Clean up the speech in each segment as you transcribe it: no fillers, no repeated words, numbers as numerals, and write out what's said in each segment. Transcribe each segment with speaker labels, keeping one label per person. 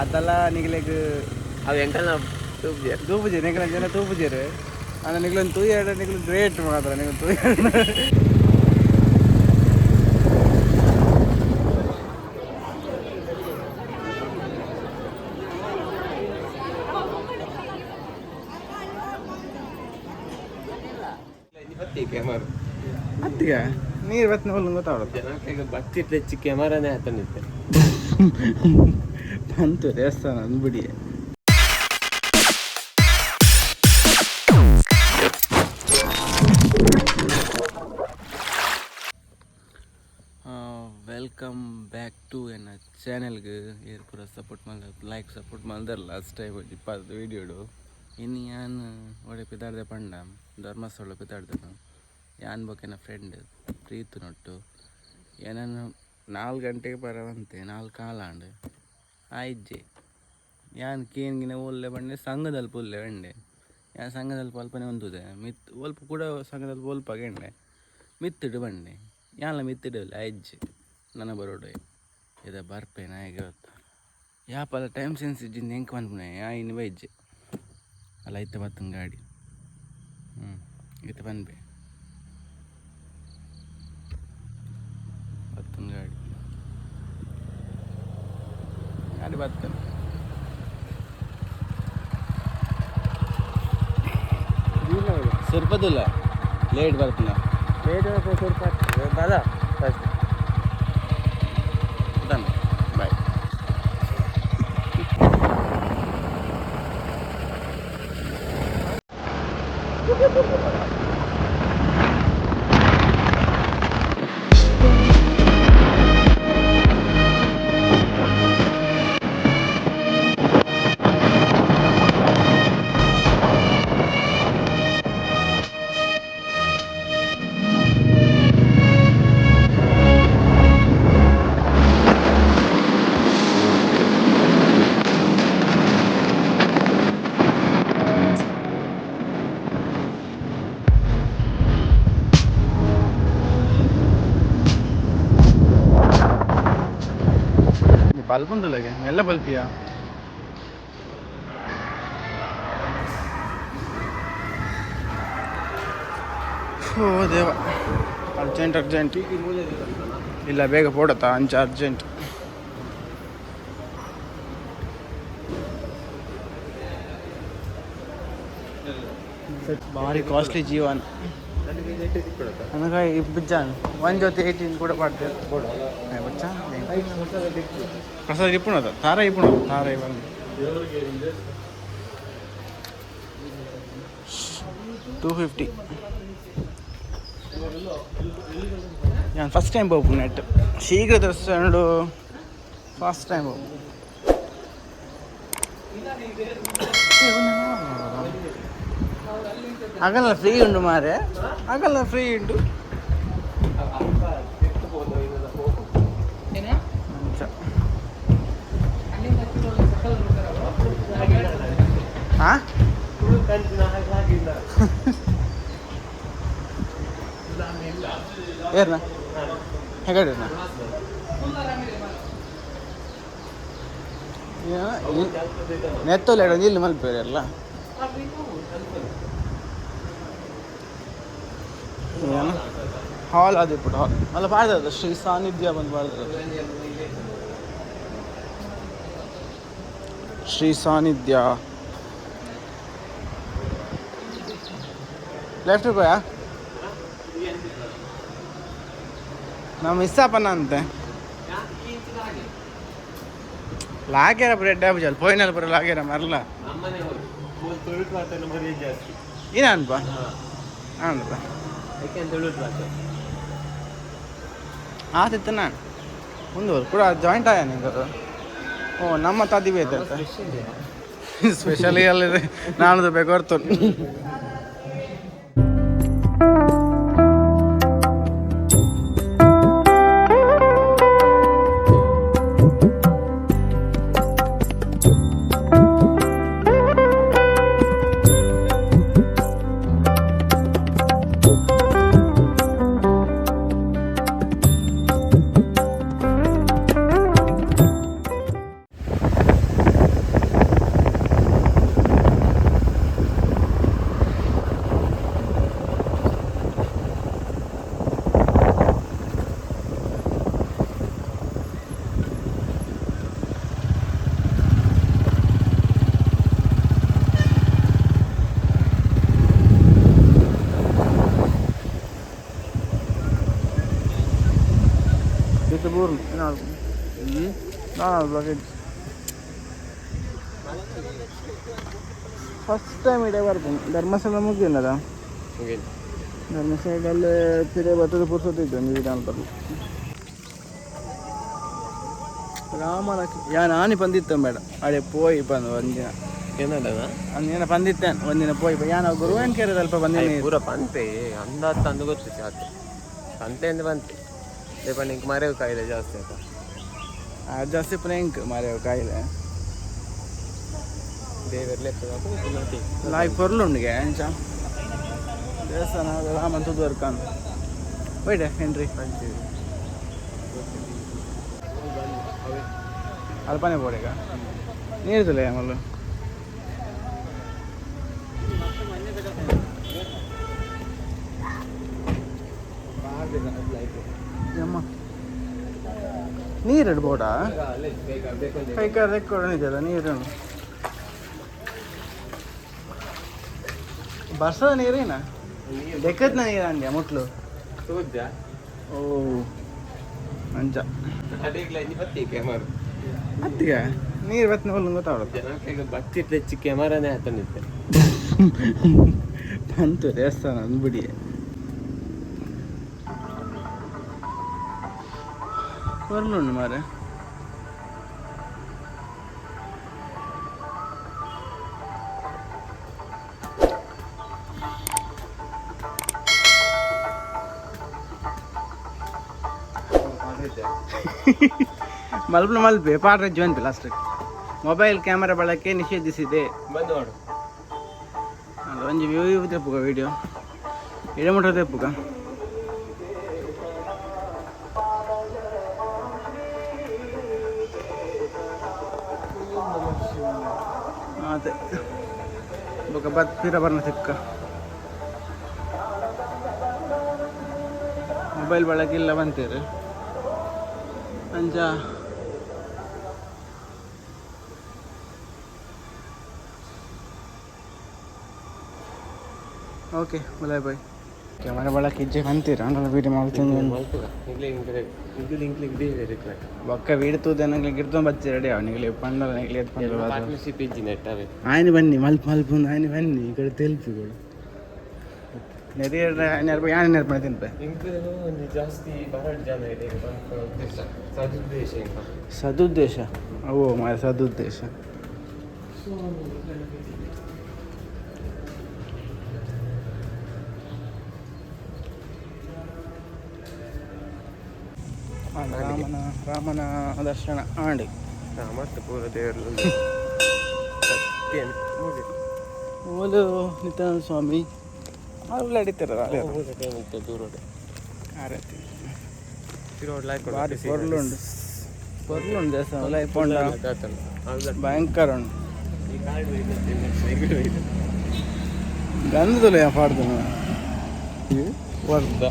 Speaker 1: ಅದೆಲ್ಲ ನಿಗ್ಲಿಕ್ಕೆ
Speaker 2: ಅವು ಎಂಕಲ್ನ
Speaker 1: ತೂಪುಜಿ ನಿಗ್ಲ ಜನ ತೂಪುಜಿರು ಅಣ್ಣ ನಿಗ್ಲೊಂದು ತೂ ಎರಡು ನಿಗ್ಲು ಗ್ರೇಟ್ ಮಾತ್ರ ನೀವು ತೂ ಹತ್ತಿಗೆ ನೀರು ಬತ್ ನೋಡ್ಲು ಗೊತ್ತಾಗುತ್ತೆ
Speaker 2: ಜನಕ್ಕೆ ಬತ್ತಿಟ್ಟು ಹೆಚ್ಚು ಕ್ಯಾಮರಾನೇ ಹತ್ತನಿತ್ತೆ
Speaker 1: ಬಂತು ದೇವಸ್ಥಾನ ಅಂದ್ಬಿಡಿ. ವೆಲ್ಕಮ್ ಬ್ಯಾಕ್ ಟು ಎನ್ನ ಚಾನೆಲ್ಗೆ ಏರ್ ಪೂರ ಸಪೋರ್ಟ್ ಮಾಡಿದ ಲೈಕ್ ಸಪೋರ್ಟ್ ಮಾಡಿದಾರೆ ಲಾಸ್ಟ್ ಟೈಮ್ ಇಪ್ಪತ್ತು ವೀಡಿಯೋಡು ಇನ್ನು ಯಾನು ಒಳ್ಳೆ ಪಿತಾಡ್ದೆ ಪಂಡ ಧರ್ಮಸ್ಥಳ ಪಿತಾಡ್ದನು ಯಾನ್ ಬೊಕೆನ ಫ್ರೆಂಡ್ ಪ್ರೀತು ನೊಟ್ಟು ಏನನ್ನು 4 ಗಂಟೆಗೆ ಬರವಂತೆ 4 ಕಾಲಾಂಡ್ ಆಯ್ಜೆ ಯಾನ್ ಕೇನ್ಗಿನ ಒಳ್ಳೆ ಬಂಡೆ ಸಂಘದಲ್ಲಿ ಪುಲ್ಲೆ ಬಂಡೆ ಯಾನ್ ಸಂಘದಲ್ಲಿ ಪಲ್ಪನೆ ಹೊಂದುದೆ ಮಿತ್ ಒಲ್ಪ ಕೂಡ ಸಂಘದಲ್ಲಿ ಒಲ್ಪ ಗೆಂಡೆ ಮಿತ್ತಿಡು ಬಂಡೆ ಯಾನ್ಲ ಮಿತ್ತಿಡಲ್ಲ ಆಯ್ಜೆ ನನ್ನ ಬರೋಡೆ ಇದ ಬರ್ಪೆ ನಾಯಿಗೆ ಗೊತ್ತ ಯಾಪಲ್ಲ ಟೈಮ್ ಸೆನ್ಸ್ ಇಜ್ಜಿಂದ ಹೆಂಗೆ ಬಂದ್ಬಿಣೆ ಇನ್ನು ಬೈಜ್ಜೆ ಅಲ್ಲ ಐತೆ ಬತ್ತನ ಗಾಡಿ ಇತ್ತೆ ಬಂದ್ಬೆ ಬತ್ತನ ಗಾಡಿ ಗಾಡಿ ಬರ್ತೇನೆ ಸುರ್ಪದಿಲ್ಲ ಲೇಟ್ ಬರ್ತೀನಿ
Speaker 2: ಲೇಟ್ ಸ್ವಲ್ಪ ಬಲ ಫಸ್ಟ್
Speaker 1: ಬಾಯ್ बल्ब तो लगे मेला बल्ब पिया ಓ ದೇವ ಅರ್ಜೆಂಟ್ ಇಲ್ಲ ಬೇಗ ಪೋಡತ್ತಾ ಅಂಚ ಅರ್ಜೆಂಟ್ ಭಾರಿ ಕಾಸ್ಟ್ಲಿ ಜೀವನ ನನಗೆ ಇಬ್ಬಜ್ಜಾನು ಒಂದು ಜೊತೆ 18 ಕೂಡ ಮಾಡ್ತೇವೆ ಬಚ್ಚ ಪ್ರಸಾದ ಇಪ್ಪುಣದ ತಾರ ಇಪ್ಪುಣ ತಾರ ಇವನ್ನು 250 ನಾನು ಫಸ್ಟ್ ಟೈಮ್ ಹೋಗ್ಬು ನೆಟ್ ಶೀಘ್ರ ದರ್ಶನಡು ಫಸ್ಟ್ ಟೈಮ್ ಹೋಗು ಆಗಲ್ಲ ಫ್ರೀ ಉಂಟು ಮಾರೆ ಆಗಲ್ಲ ಫ್ರೀ ಉಂಟು ಹಾಂ ಏರ್ನ ಹೇಗಡ್ರಣ್ಣ ನೆತ್ತೋಲ್ಲ ಇಲ್ಲಿ ಮಲ್ಪೇರಿ ಅಲ್ಲ ಏನು ಹಾಲ್ ಅದು ಇಪ್ಪಟ್ಟು ಹಾಲ್ ಅಲ್ಲ ಬಾರ್ದದ ಶ್ರೀ ಸಾನ್ನಿಧ್ಯ ಬಂದು ಬಾರ್ದದ ಶ್ರೀ ಸಾನ್ನಿಧ್ಯ ಲೆಫ್ಟ್ ಹೋಯಾ ನಾವು ಮಿಸ್ ಆಪನ್ನ ಅಂತೆ ಲಾಗ್ಯಾರ ಬ್ರೆಡ್ ಆಬುಜಲ್ ಪೋಯಿನಲ್ಲಿ ಬರೋ ಲಾಗ್ಯಾರ ಮರಲ್ಲ ಏನ ಅನ್ಪ ಅನ್ಪ ಆತಿತ್ತು ನಾನು ಮುಂದೆ ಕೂಡ ಜಾಯಿಂಟ್ ಆಯ ನಿಂಗದು ಓ ನಮ್ಮ ತಾದಿ ಬೇಯ್ತ ಸ್ಪೆಷಲಿ ಅಲ್ಲಿದೆ ನಾನದು ಬೇಕಾರ್ತು ಬ್ಲಾಕೇಜ್ ಫಸ್ಟ್ ಟೈಮ್ ಇಡೇ ಬರ್ತೀನಿ ಧರ್ಮಸ್ಥಳ ಮುಗಿದಿಲ್ಲ ധർമ്മസ്ഥലയിലെ പിന്നെ 10 പുറത്തിട്ട് വീടാണ് ನಾನು ಬಂದಿದ್ದೆ ಮೇಡಮ್ ಅದೇ ಪೋಯಿ ಬಂದು ಒಂದಿನ ಒಂದಿನ ಬಂದಿದ್ದೇನೆ ಒಂದಿನ ಪೋಯಿ ಯಾನ ಗುರುವಾನ್ ಕೇರ ಸ್ವಲ್ಪ ಬಂದಿನಿ
Speaker 2: ಪೂರ ಪಂತೆ ಅಂದ ತಂದು ಗೊತ್ತು ಜಾಸ್ತಿ ಪಂತೆಯಿಂದ ಬಂತೆ ರೇಪ ನಿಂಗೆ ಮರೆವು ಕಾಯಿಲೆ ಜಾಸ್ತಿ ಆಯ್ತಾ
Speaker 1: ಜಾಸ್ತಿ ಪ್ಲೇಂಕ್ ಮರೆವು ಕಾಯಿಲೆ
Speaker 2: ದೇವರಲ್ಲೇ
Speaker 1: ಲಾಯ್ ಪೊರ್ಲುಂಡಿಗೆ ಅಂಚ ದೇವಸ್ಥಾನ ರಾಮನ್ ತುದುವರ್ಕಾನ್ ಹೋಯ್ಡೆ ಹೆನ್ರಿ ಅಲ್ಪನೆ ಬೋಡೆಗ ನೀರು ತುಲೆ ಆಮಲ್ಲು ಅಮ್ಮ ನೀರು ಇಡ್ಬೋಡಾ ಕೈಕಾರ ತೆಕ್ಕೊಡನಿದೆಯಲ್ಲ ನೀರು ಬರ್ಸದ ನೀರೇನ ಲೆಕ್ಕದ ನೀರು ಅಂದ್ಯಾ ಮುಟ್ಲು ಓ ಮಂಚ ಅತ್ತಿಗೆ ನೀರು ಬತ್ತಿನ ಹೊಲ್ಲು ಗೊತ್ತಾವಲ್ಲ
Speaker 2: ಬಚ್ಚಿಟ್ಲೆ ಚಿಕ್ಕ ಕ್ಯಾಮರಾನೇ ಹಾಕೊಂಡಿದ್ದೆ
Speaker 1: ಬಂತು ದೇವಸ್ಥಾನ ಅಂದ್ಬಿಡಿ ಬರ್ಲುಂಡು ಮಾರೆ ಮಲ್ಪೆ ಪಾಠ ಜೋನ್ಪಿ ಲಾಸ್ಟ್ ಮೊಬೈಲ್ ಕ್ಯಾಮರಾ ಬಳಕೆ ನಿಷೇಧಿಸಿದೆ
Speaker 2: ಬಂದು ನೋಡು
Speaker 1: ಅದು ಒಂಜಿ ವ್ಯೂ ತೆಪ್ಪುಗ ವಿಡಿಯೋ ಇಡಮುಟ್ಟ ತೆಪ್ಪುಗ ಅದೇ ಬೊಕ ಬತ್ತಿರ ಬರ್ನ ಸಿಕ್ಕ ಮೊಬೈಲ್ ಬಳಕೆ ಇಲ್ಲ ಬಂತೀರಿ ಅಂಚ ಓಕೆ ಬಾಯ್ ಬಾಯ್ ಕ್ಯಾಮರಾ ಬಳಕೆ ಇಜ್ಜೆ ಬಂತೀರ ವೀಡಿಯೋ ಮಾಡ್ತೀನಿ ಒಕ್ಕ ವೀಡಿಯೋ ತೂದೇನಂಗ್ಲಿ ಗಿಡ್ದು ಬಚ್ಚಿ ರೆಡಿ ಅವನಿಗೆ ಪಂಡಲ ನಿಗ್ಲಿ
Speaker 2: ಪಾರ್ಟ್ನರ್ಶಿಪ್ ಇಜ್ಜಿ ನೆಟ್ ಅವೇ
Speaker 1: ఆయన ಬನ್ನಿ ಮಲ್ಪ ఆయన ಬನ್ನಿ ಈ ಕಡೆ ತೆಲ್ಪಿಗಳು ನೆರೆಯ ಯಾರು ನೆನಪು ತಿನ್ಪೆ
Speaker 2: ಜಾಸ್ತಿ ಬಹಳ ಜನ ಇದೆ ಸದುದ್ದೇಶ
Speaker 1: ಸದುದ್ದೇಶ ಓ ಮಾರ ಸದುದ್ದೇಶ ರಾಮನ ದರ್ಶನ ಆಂಡಿ
Speaker 2: ಮತ್ತು ಪೂರ ದೇವರು
Speaker 1: ಓಲು ನಿತ್ಯಾನಂದ ಸ್ವಾಮಿ ಅವ್ರು ಅಡಿತಾರ
Speaker 2: ದೂರ
Speaker 1: ಭಾರಿ ಪೊರ್ಲುಂಡು ದೇವಸ್ಥಾನ ಲೈಫ್ ಉಂಡ ಭಯಂಕರ ಉಂಡು ಗಂಧದಲ್ಲ ಪಾಡ್ದು ವರ್ಧ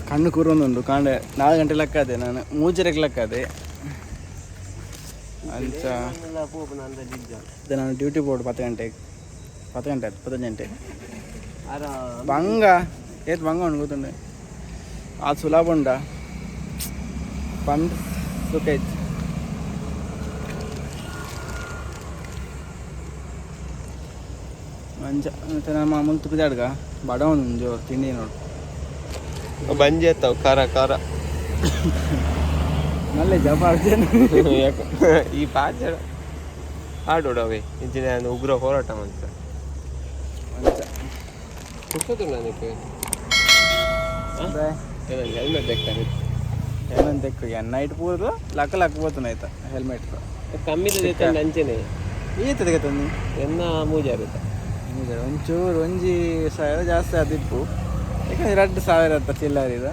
Speaker 1: ಕಣ್ಣು ಕೂರೊಂದುಂಡು ಕಾಂಡೆ 4 ಗಂಟೆ ಲೆಕ್ಕದೆ ನಾನು 3 ಲೆಕ್ಕದೆ ಅಂಚ ಅದೇ ನಾನು ಡ್ಯೂಟಿ ಬೋರ್ಡ್ 10 ಗಂಟೆಗೆ 15 ಗಂಟೆ ಬಂಗ ಏತ್ ಬಂಗ ಉಂಡು ಗೊತ್ತುಂಡೆ ಅದು ಸುಲಭ ಉಂಡ ಪಂದ್ ಸುಖೈತ್ ಮಂಚ ಮತ್ತೆ ನಮ್ಮ ಮಾಮೂಲು ತುಪ್ಪಿದಾಡ್ಗ ಬಡ ಒಂದು ಜೋರು ತಿಂಡಿ ನೋಡು
Speaker 2: ಬಂಜಿ ಎತ್ತಾವ ಖಾರ ಖಾರ
Speaker 1: ನಲ್ಲೆ ಜಪಾಡ್ತೇನೆ
Speaker 2: ಈ ಪಾಚ ಆಡೋಡವೆ ಇಂಜಿನ ಉಗ್ರ ಹೋರಾಟ ಮಂಚ ಕುಡ್ಸೋದು ನನಗೆ ಹೆಲ್ಮೆಟ್ ತೆಗ್ತಾರೆ
Speaker 1: ಹೆಲ್ಮೆಟ್ ತೆಕ್ಕು ನೈಟ್ ಪೂರ ಲಕ್ಕ పోతున్నాయి ಆಯ್ತಾ ಹೆಲ್ಮೆಟ್
Speaker 2: ಕಮ್ಮಿ ಅಂಚೆನೆ
Speaker 1: ಈತ ತೆಗೆತಂದು
Speaker 2: ಎನ್ನ ಮೂಜಾರು
Speaker 1: ಒಂಚೂರು 1,000 ಜಾಸ್ತಿ ಆದಿಪ್ಪು ಯಾಕಂದ್ರೆ 2,000 ಅಂತ ಚಿಲ್ಲರಿದ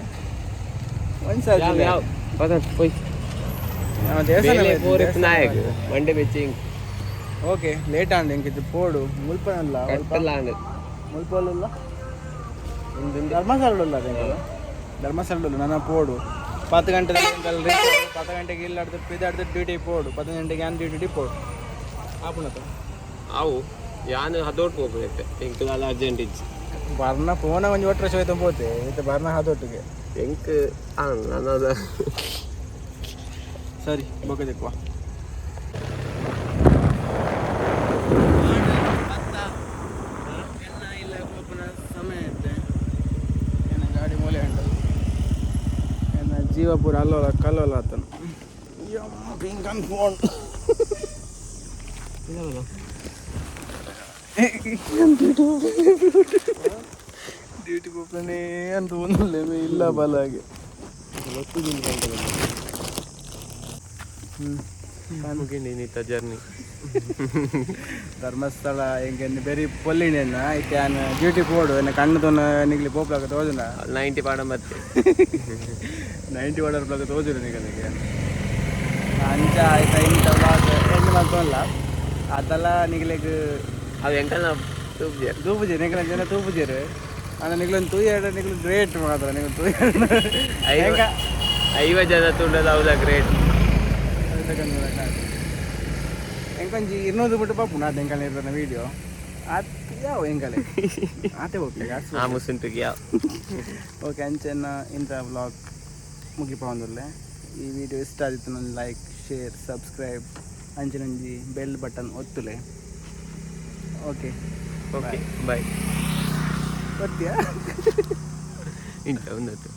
Speaker 1: 1,000
Speaker 2: ಹೋಯ್ ನಾಯಕ ಮಂಡೆ ಬೆಚ್ಚಿಂಗ್
Speaker 1: ಓಕೆ ಲೇಟ್ ಆಂಡ್ ಇಂಕಿತ್ತು ಪೋಡು ಮುಲ್ಪನಲ್ಲ ಮುಲ್ಪಲ್ಲ ಧರ್ಮಸ್ಥಳ ನನ್ನ ಪೋಡು 10 ಗಂಟೆ 10 ಗಂಟೆಗೆ ಇಲ್ಲ ಇದಾಡ್ದು ಡ್ಯೂಟಿ ಪೋಡು 10 ಗಂಟೆಗೆ ಯಾನ್ ಡ್ಯೂಟಿ ಪೋಡು ಆಪುಣತ
Speaker 2: ಅವು ಯಾನು ಹದೋಟ್ ಹೋಗ್ಬೇಕು ಇಂಕಲ್ಲ ಅರ್ಜೆಂಟ್ ಇಜ್ಜಿ
Speaker 1: ಬರ್ನ ಫೋನ ಒಂಜಿ ಒಟ್ಟು ವರ್ಷ ಹೋಯ್ತು ಪೋತೆ ಇದು ಬರ್ನ ಹದೊಟ್ಟಿಗೆ
Speaker 2: ಎಂಕ್ ನನ್ನದು
Speaker 1: ಸರಿ ಬೋಗದೆಕ್ಕುವ ಸಮಯ ಐತೆ ಏನ ಗಾಡಿ ಮೂಲೆ ಉಂಟು ಏನ ಜೀವಪುರ ಅಲ್ಲೋಲ ಕಲ್ಲೋಲ ಆತನು ಹಿಂಗೆ ಅನ್ಕೊಂಡು ಡ್ಯೂಟಿ ಹೋಗ್ತಾನೆ ಅಂತ ಒಂದೊಳ್ಳೆ ಇಲ್ಲ ಬಲಾಗೆ
Speaker 2: ಮುಗಿಂಡಿನಿತ್ತ ಜರ್ನಿ
Speaker 1: ಧರ್ಮಸ್ಥಳ ಹೆಂಗೆ ಬೇರೆ ಪೊಲ್ಲಿನ ಐತೆ ನಾನು ಡ್ಯೂಟಿ ಪೋಡು ಎನ್ನ ಕಣ್ಣು ನಿಗ್ಲಿ ಪೋಪ್ಲಾಗ ತೋಜನ
Speaker 2: 90 ಪಾಡ ಮತ್ತೆ
Speaker 1: 90 ವಾಡರ್ಲಾಗ ತೋಜರು ನಿಗಲಿಗೆ ಅಂಚ ಆಯ್ತಾ ಇಂಥ ಬ್ಲಾಗ್ ಎಣ್ಣೆ ಮಾಡ್ತಲ್ಲ ಅದೆಲ್ಲ ನಿಗ್ಲಿಗೆ
Speaker 2: ಅವು ಎಂಕಲ್ನ
Speaker 1: ತೂಪುಜಿ ನಿಗಲ ಜನ ತೂಪುಜೀರು ಅಣ್ಣ ನಿಗ್ಲೊಂದು ತೂಯೆರಡು ನಿಗ್ಲು ಗ್ರೇಟ್ ಮಾತ್ರ ನೀವು
Speaker 2: ಐವ ಜನ ತುಂಡದ ಹೌದಾ ಗ್ರೇಟ್
Speaker 1: ಎಂಕೊಂಜಿ ಇನ್ನೊಂದು ಬಿಟ್ಟು ಪಾಪು ನಾ ಎಂಕಲ್ ಇರ್ತಾನೆ ವೀಡಿಯೋ ಅದು ಯಾವ ಎಂಕಲೆ ಆತೆ ಹೋಗ್ಲಿಕ್ಕೆ
Speaker 2: ಆ ಮುಸುಂಟಿಗೆ ಯಾವ
Speaker 1: ಓಕೆ ಅಂಚೆನ್ನ ಇಂಥ ವ್ಲಾಗ್ ಮುಗಿಪೊಂದುಲ್ಲೆ ಈ ವಿಡಿಯೋ ಇಷ್ಟ ಆದಿತ್ತು ನನ್ನ ಲೈಕ್ ಶೇರ್ ಸಬ್ಸ್ಕ್ರೈಬ್ ಅಂಚಿನಂಜಿ ಬೆಲ್ ಬಟನ್ ಒತ್ತುಲೆ ಓಕೆ
Speaker 2: ಓಕೆ ಬಾಯ್
Speaker 1: ಬರ್ತೀಯಾ
Speaker 2: ಇಂಟ ಒಂದತ್ತು